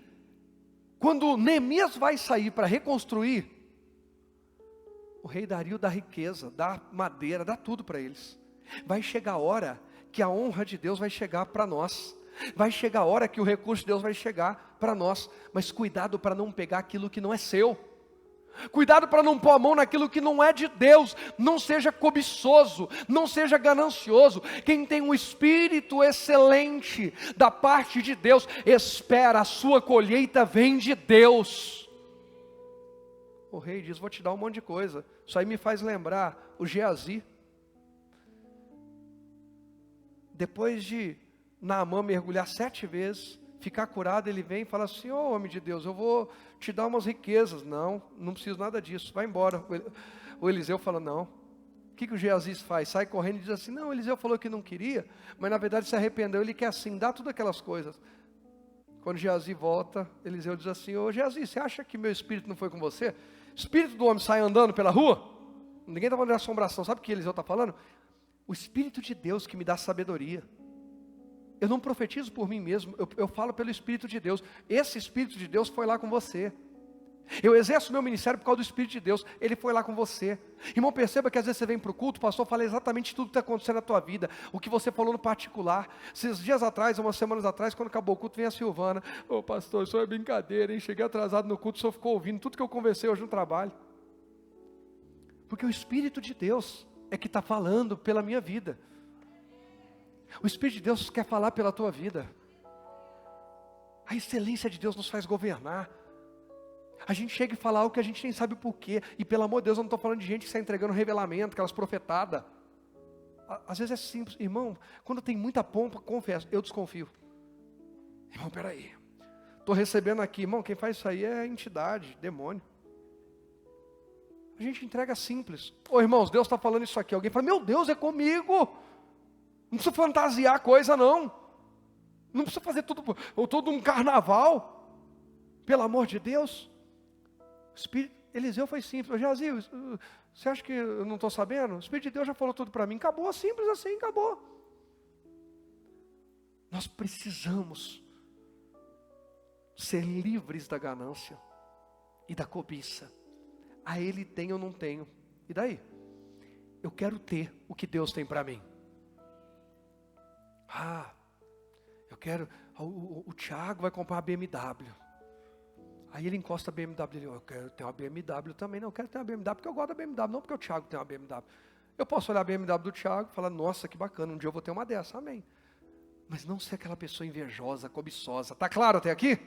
quando Neemias vai sair para reconstruir, o rei Dario dá riqueza, dá madeira, dá tudo para eles. Vai chegar a hora que a honra de Deus vai chegar para nós. Vai chegar a hora que o recurso de Deus vai chegar para nós. Mas cuidado para não pegar aquilo que não é seu. Cuidado para não pôr a mão naquilo que não é de Deus. Não seja cobiçoso, não seja ganancioso. Quem tem um espírito excelente da parte de Deus, espera, a sua colheita vem de Deus. O rei diz, vou te dar um monte de coisa. Isso aí me faz lembrar o Geazi. Depois de Naamã mergulhar 7 vezes, ficar curado, ele vem e fala assim, ô homem de Deus, eu vou te dar umas riquezas. Não preciso nada disso, vai embora. O Eliseu fala, não. O que o Geazi faz? Sai correndo e diz assim, não, o Eliseu falou que não queria, mas na verdade se arrependeu, ele quer assim, dá tudo aquelas coisas. Quando Geazi volta, Eliseu diz assim, ô Geazi, você acha que meu espírito não foi com você? O espírito do homem sai andando pela rua? Ninguém está falando de assombração, sabe o que Eliseu está falando? O Espírito de Deus que me dá sabedoria. Eu não profetizo por mim mesmo, eu falo pelo Espírito de Deus. Esse Espírito de Deus foi lá com você. Eu exerço meu ministério por causa do Espírito de Deus, ele foi lá com você. Irmão, perceba que às vezes você vem para o culto, o pastor fala exatamente tudo que está acontecendo na tua vida, o que você falou no particular. Esses dias atrás, umas semanas atrás, quando acabou o culto, vem a Silvana: ô pastor, isso é brincadeira, hein? Cheguei atrasado no culto, o senhor ficou ouvindo tudo que eu conversei hoje no trabalho. Porque o Espírito de Deus é que está falando pela minha vida. O Espírito de Deus quer falar pela tua vida. A excelência de Deus nos faz governar. A gente chega e fala algo que a gente nem sabe o porquê. E pelo amor de Deus, eu não estou falando de gente que está entregando revelamento, aquelas profetadas. Às vezes é simples. Irmão, quando tem muita pompa, confesso, eu desconfio. Irmão, peraí. Estou recebendo aqui. Irmão, quem faz isso aí é entidade, demônio. A gente entrega simples. Ô irmãos, Deus está falando isso aqui. Alguém fala: meu Deus, é comigo. Não precisa fantasiar a coisa, não. Não precisa fazer todo um carnaval. Pelo amor de Deus. Eliseu foi simples. Geazi, você acha que eu não estou sabendo? O Espírito de Deus já falou tudo para mim. Acabou, simples assim, acabou. Nós precisamos ser livres da ganância e da cobiça. A ele tem, eu não tenho. E daí? Eu quero ter o que Deus tem para mim. Eu quero. O Tiago vai comprar uma BMW. Aí ele encosta a BMW dele: eu quero ter uma BMW também. Não, eu quero ter uma BMW porque eu gosto da BMW, não porque o Tiago tem uma BMW. Eu posso olhar a BMW do Tiago e falar: nossa, que bacana, um dia eu vou ter uma dessa, amém. Mas não ser aquela pessoa invejosa, cobiçosa. Está claro até aqui?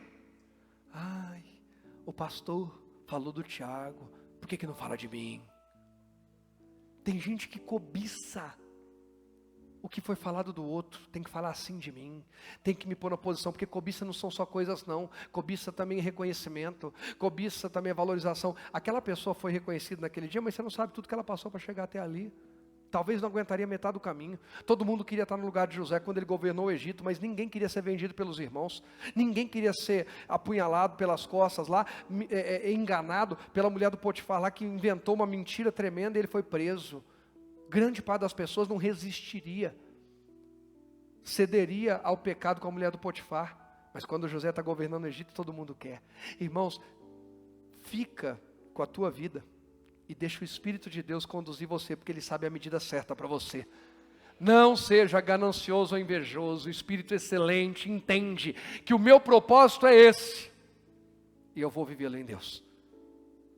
O pastor falou do Tiago, por que não fala de mim? Tem gente que cobiça o que foi falado do outro, tem que falar assim de mim, tem que me pôr na posição, porque cobiça não são só coisas não, cobiça também é reconhecimento, cobiça também é valorização. Aquela pessoa foi reconhecida naquele dia, mas você não sabe tudo que ela passou para chegar até ali. Talvez não aguentaria metade do caminho. Todo mundo queria estar no lugar de José quando ele governou o Egito, mas ninguém queria ser vendido pelos irmãos, ninguém queria ser apunhalado pelas costas lá, enganado pela mulher do Potifar lá, que inventou uma mentira tremenda e ele foi preso. Grande parte das pessoas não resistiria, cederia ao pecado com a mulher do Potifar. Mas quando José está governando o Egito, todo mundo quer. Irmãos, fica com a tua vida e deixa o Espírito de Deus conduzir você, porque Ele sabe a medida certa para você. Não seja ganancioso ou invejoso. O Espírito excelente entende que o meu propósito é esse, e eu vou vivê-lo em Deus.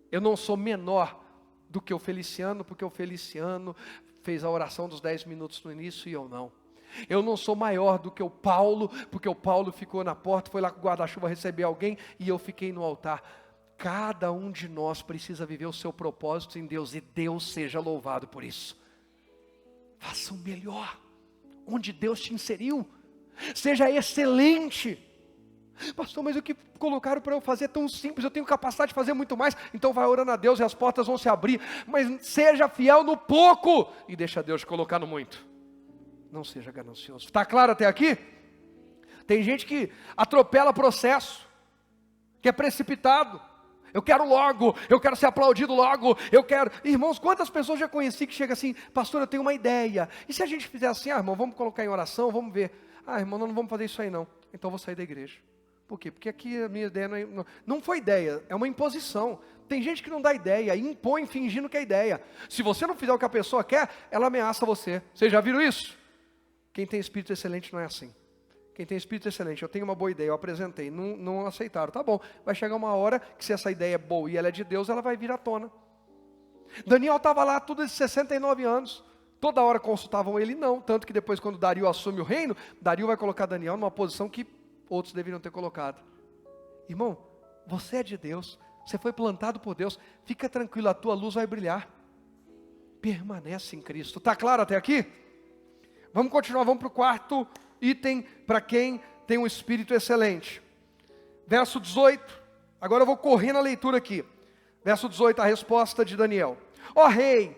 Eu não sou menor do que o Feliciano, porque o Feliciano fez a oração dos 10 minutos no início e eu não. Eu não sou maior do que o Paulo, porque o Paulo ficou na porta, foi lá com o guarda-chuva receber alguém e eu fiquei no altar. Cada um de nós precisa viver o seu propósito em Deus, e Deus seja louvado por isso. Faça o melhor onde Deus te inseriu. Seja excelente. Pastor, mas o que colocaram para eu fazer é tão simples, eu tenho capacidade de fazer muito mais. Então vai orando a Deus e as portas vão se abrir. Mas seja fiel no pouco e deixa Deus te colocar no muito. Não seja ganancioso. Está claro até aqui? Tem gente que atropela processo, que é precipitado. Eu quero logo, eu quero ser aplaudido logo, eu quero. Irmãos, quantas pessoas já conheci que chega assim: pastor, eu tenho uma ideia. E se a gente fizer assim: irmão, vamos colocar em oração, vamos ver. Irmão, não vamos fazer isso aí não. Então eu vou sair da igreja. Por quê? Porque aqui a minha ideia não foi ideia, é uma imposição. Tem gente que não dá ideia, impõe fingindo que é ideia. Se você não fizer o que a pessoa quer, ela ameaça você. Vocês já viram isso? Quem tem espírito excelente não é assim. Quem tem espírito excelente: eu tenho uma boa ideia, eu apresentei, não aceitaram, tá bom. Vai chegar uma hora que, se essa ideia é boa e ela é de Deus, ela vai vir à tona. Daniel estava lá, tudo de 69 anos. Toda hora consultavam ele, não. Tanto que depois, quando Dario assume o reino, Dario vai colocar Daniel numa posição que outros deveriam ter colocado. Irmão, você é de Deus, você foi plantado por Deus, fica tranquilo, a tua luz vai brilhar. Permanece em Cristo. Está claro até aqui? Vamos continuar, vamos para o quarto item, para quem tem um espírito excelente. Verso 18, agora eu vou correr na leitura aqui. Verso 18, a resposta de Daniel: ó rei,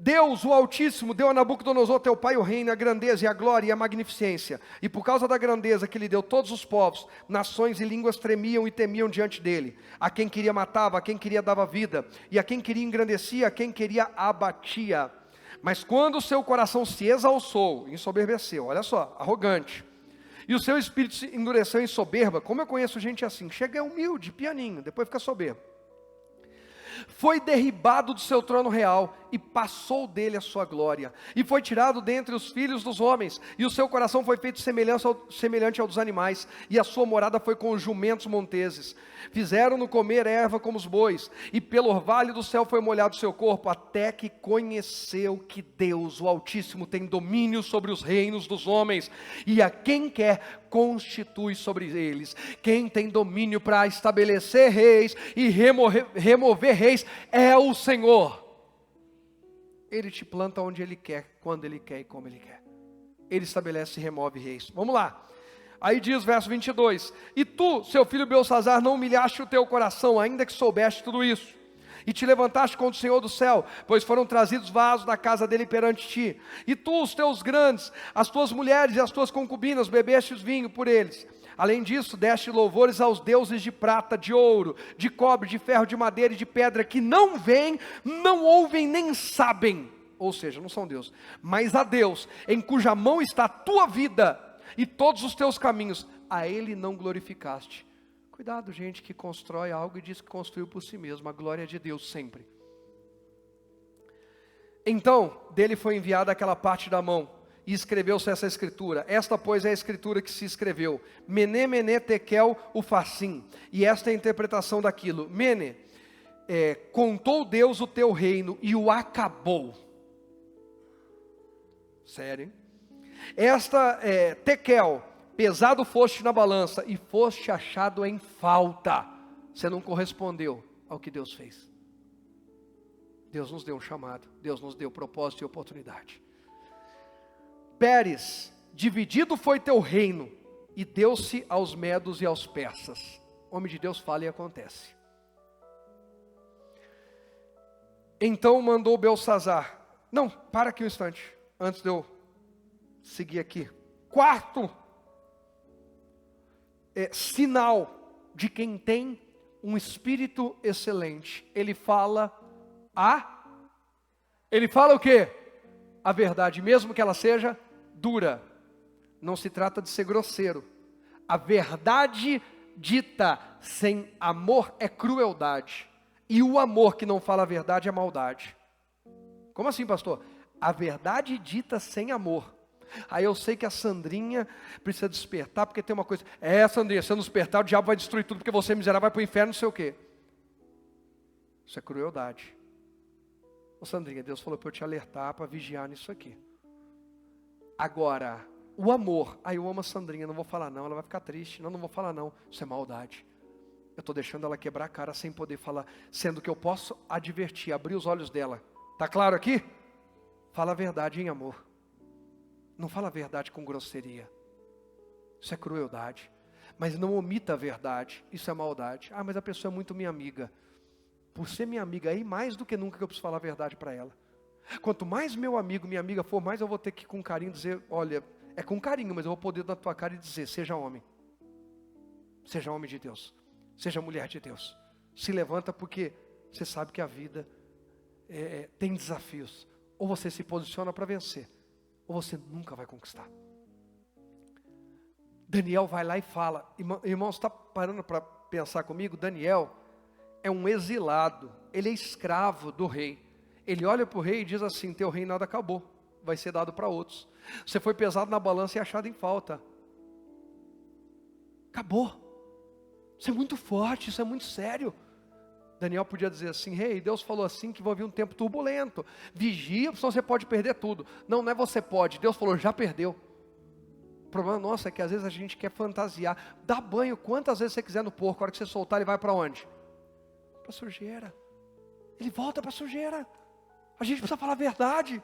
Deus, o Altíssimo, deu a Nabucodonosor, teu pai, o reino, a grandeza e a glória e a magnificência. E por causa da grandeza que lhe deu, todos os povos, nações e línguas tremiam e temiam diante dele. A quem queria matava, a quem queria dava vida, e a quem queria engrandecia, a quem queria abatia. Mas quando o seu coração se exalçou, ensoberbeceu, olha só, arrogante, e o seu espírito se endureceu em soberba, como eu conheço gente assim, chega humilde, pianinho, depois fica soberbo. Foi derribado do seu trono real e passou dele a sua glória. E foi tirado dentre os filhos dos homens. E o seu coração foi feito semelhante ao dos animais. E a sua morada foi com os jumentos monteses. Fizeram-no comer erva como os bois. E pelo orvalho do céu foi molhado o seu corpo. Até que conheceu que Deus, o Altíssimo, tem domínio sobre os reinos dos homens. E a quem quer constitui sobre eles. Quem tem domínio para estabelecer reis e remover reis é o Senhor. Ele te planta onde Ele quer, quando Ele quer e como Ele quer. Ele estabelece e remove reis. Vamos lá. Aí diz verso 22. E tu, seu filho Belsazar, não humilhaste o teu coração, ainda que soubeste tudo isso. E te levantaste contra o Senhor do céu, pois foram trazidos vasos da casa dele perante ti. E tu, os teus grandes, as tuas mulheres e as tuas concubinas, bebestes vinho por eles. Além disso, deste louvores aos deuses de prata, de ouro, de cobre, de ferro, de madeira e de pedra, que não veem, não ouvem, nem sabem. Ou seja, não são Deus. Mas a Deus, em cuja mão está a tua vida e todos os teus caminhos, a Ele não glorificaste. Cuidado, gente que constrói algo e diz que construiu por si mesmo. A glória é de Deus sempre. Então, dele foi enviada aquela parte da mão, e escreveu-se essa escritura. Esta, pois, é a escritura que se escreveu. Mene, mene, tekel, ufarsim. E esta é a interpretação daquilo. Mene, contou Deus o teu reino e o acabou. Sério, hein? Esta, tekel, pesado foste na balança e foste achado em falta. Você não correspondeu ao que Deus fez. Deus nos deu um chamado. Deus nos deu propósito e oportunidade. Pérez, dividido foi teu reino, e deu-se aos medos e aos persas. O homem de Deus fala e acontece. Então mandou Belsazar. Não, para aqui um instante, antes de eu seguir aqui. Quarto sinal de quem tem um espírito excelente. Ele fala o quê? A verdade, mesmo que ela seja dura. Não se trata de ser grosseiro. A verdade dita sem amor é crueldade. E o amor que não fala a verdade é maldade. Como assim, pastor? A verdade dita sem amor. Aí eu sei que a Sandrinha precisa despertar, porque tem uma coisa. Sandrinha, se eu não despertar, o diabo vai destruir tudo, porque você, miserável, vai para o inferno, não sei o quê. Isso é crueldade. Ô Sandrinha, Deus falou para eu te alertar, para vigiar nisso aqui. Agora, o amor. Aí eu amo a Sandrinha, não vou falar não, ela vai ficar triste. Não vou falar não, isso é maldade. Eu estou deixando ela quebrar a cara sem poder falar, sendo que eu posso advertir, abrir os olhos dela. Está claro aqui? Fala a verdade em amor. Não fala a verdade com grosseria. Isso é crueldade. Mas não omita a verdade, isso é maldade. Mas a pessoa é muito minha amiga. Por ser minha amiga aí, mais do que nunca que eu preciso falar a verdade para ela. Quanto mais meu amigo, minha amiga for, mais eu vou ter que com carinho dizer, olha, é com carinho, mas eu vou poder na tua cara e dizer, seja homem. Seja homem de Deus. Seja mulher de Deus. Se levanta porque você sabe que a vida tem desafios. Ou você se posiciona para vencer, ou você nunca vai conquistar. Daniel vai lá e fala, irmãos, está parando para pensar comigo? Daniel é um exilado, ele é escravo do rei. Ele olha para o rei e diz assim, teu reinado acabou, vai ser dado para outros. Você foi pesado na balança e achado em falta. Acabou. Isso é muito forte, isso é muito sério. Daniel podia dizer assim, rei, Deus falou assim que vai vir um tempo turbulento. Vigia, senão você pode perder tudo. Não é você pode, Deus falou, já perdeu. O problema nosso é que às vezes a gente quer fantasiar. Dá banho quantas vezes você quiser no porco, a hora que você soltar ele vai para onde? Para a sujeira. Ele volta para a sujeira. A gente precisa falar a verdade.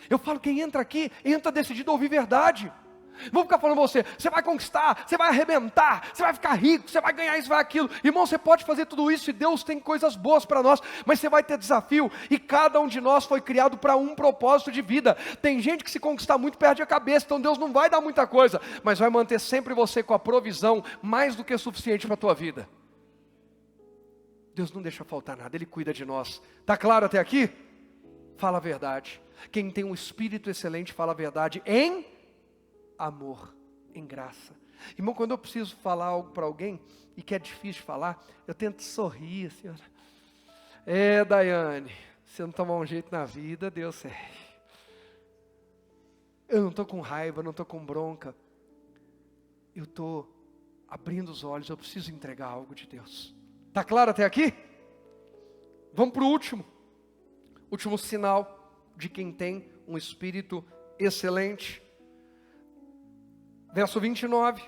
Eu falo, quem entra aqui, entra decidido a ouvir verdade. Vou ficar falando você vai conquistar, você vai arrebentar, você vai ficar rico, você vai ganhar isso, vai aquilo. Irmão, você pode fazer tudo isso e Deus tem coisas boas para nós, mas você vai ter desafio. E cada um de nós foi criado para um propósito de vida. Tem gente que se conquistar muito perde a cabeça, então Deus não vai dar muita coisa, mas vai manter sempre você com a provisão mais do que suficiente para a tua vida. Deus não deixa faltar nada, Ele cuida de nós. Está claro até aqui? fala a verdade. Quem tem um espírito excelente fala a verdade em amor, em graça. Irmão, quando eu preciso falar algo para alguém e que é difícil falar, eu tento sorrir, senhora. Daiane, se eu não tomar um jeito na vida, Deus serve. Eu não estou com raiva, não estou com bronca. Eu estou abrindo os olhos, eu preciso entregar algo de Deus. Está claro até aqui? Vamos para o último sinal de quem tem um espírito excelente. Verso 29,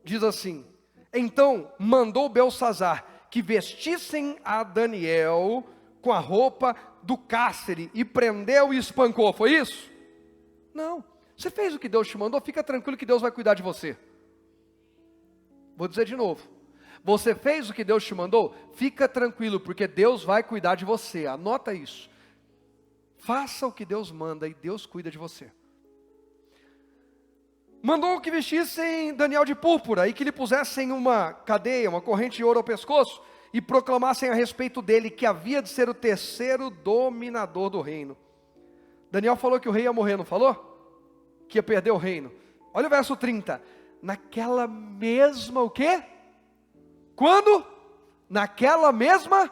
diz assim: então mandou Beltsazar que vestissem a Daniel com a roupa do cárcere e prendeu e espancou. Foi isso? Não. Você fez o que Deus te mandou, fica tranquilo que Deus vai cuidar de você. Vou dizer de novo. Você fez o que Deus te mandou, fica tranquilo, porque Deus vai cuidar de você. Anota isso. Faça o que Deus manda e Deus cuida de você. Mandou que vestissem Daniel de púrpura e que lhe pusessem uma cadeia, uma corrente de ouro ao pescoço e proclamassem a respeito dele que havia de ser o terceiro dominador do reino. Daniel falou que o rei ia morrer, não falou? Que ia perder o reino. Olha o verso 30. Naquela mesma o quê? Quando? Naquela mesma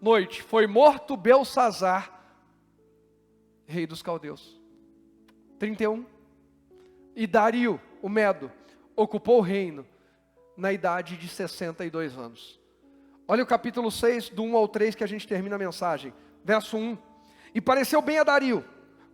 noite foi morto Beltsazar, rei dos caldeus. 31. E Dario, o Medo, ocupou o reino na idade de 62 anos. Olha o capítulo 6, do 1 ao 3, que a gente termina a mensagem. Verso 1. E pareceu bem a Dario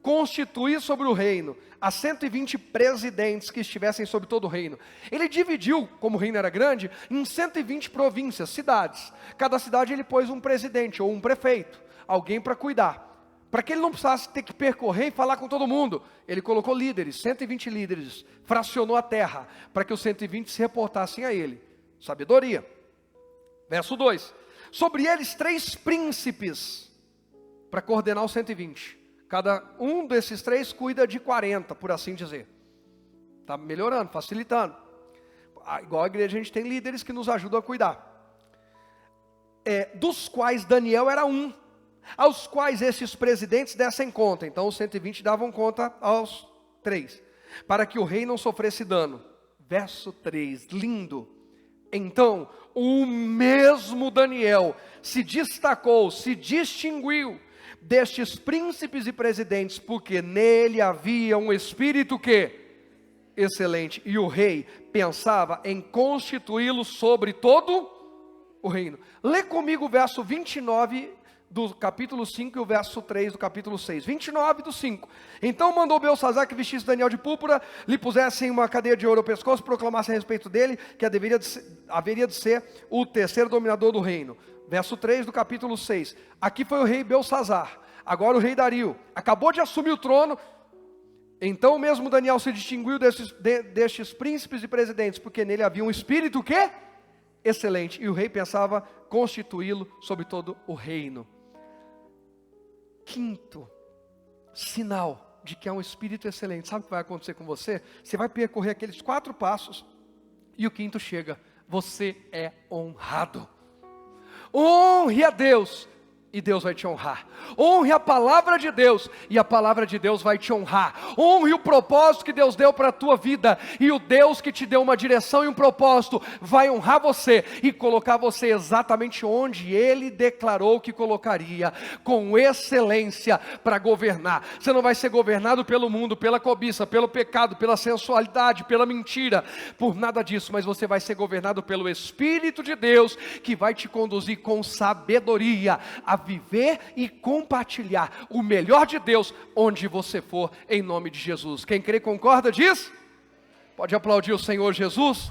constituir sobre o reino a 120 presidentes que estivessem sobre todo o reino. Ele dividiu, como o reino era grande, em 120 províncias, cidades. Cada cidade ele pôs um presidente ou um prefeito, alguém para cuidar. Para que ele não precisasse ter que percorrer e falar com todo mundo, ele colocou líderes, 120 líderes, fracionou a terra, para que os 120 se reportassem a ele. Sabedoria. Verso 2. Sobre eles 3 príncipes, para coordenar os 120. Cada um desses 3 cuida de 40, por assim dizer. Está melhorando, facilitando. Igual a igreja, a gente tem líderes que nos ajudam a cuidar. Dos quais Daniel era um. Aos quais esses presidentes dessem conta. Então os 120 davam conta aos 3. Para que o rei não sofresse dano. Verso 3, lindo. Então o mesmo Daniel se destacou, se distinguiu destes príncipes e presidentes, porque nele havia um espírito que? Excelente. E o rei pensava em constituí-lo sobre todo o reino. Lê comigo o verso 29 do capítulo 5 e o verso 3 do capítulo 6. 29 do 5. Então mandou Beltsazar que vestisse Daniel de púrpura, lhe pusessem uma cadeia de ouro ao pescoço, proclamassem a respeito dele que haveria de ser o terceiro dominador do reino. Verso 3 do capítulo 6. Aqui foi o rei Beltsazar. Agora o rei Dario acabou de assumir o trono. Então o mesmo Daniel se distinguiu destes príncipes e presidentes, porque nele havia um espírito que? Excelente. E o rei pensava constituí-lo sobre todo o reino. Quinto sinal de que é um espírito excelente. Sabe o que vai acontecer com você? Você vai percorrer aqueles 4 passos e o quinto chega. Você é honrado. Honre a Deus e Deus vai te honrar. Honre a palavra de Deus e a palavra de Deus vai te honrar. Honre o propósito que Deus deu para a tua vida e o Deus que te deu uma direção e um propósito vai honrar você e colocar você exatamente onde Ele declarou que colocaria, com excelência para governar. Você não vai ser governado pelo mundo, pela cobiça, pelo pecado, pela sensualidade, pela mentira, por nada disso, mas você vai ser governado pelo Espírito de Deus que vai te conduzir com sabedoria a viver e compartilhar o melhor de Deus onde você for, em nome de Jesus. Quem crê concorda disso? Pode aplaudir o Senhor Jesus.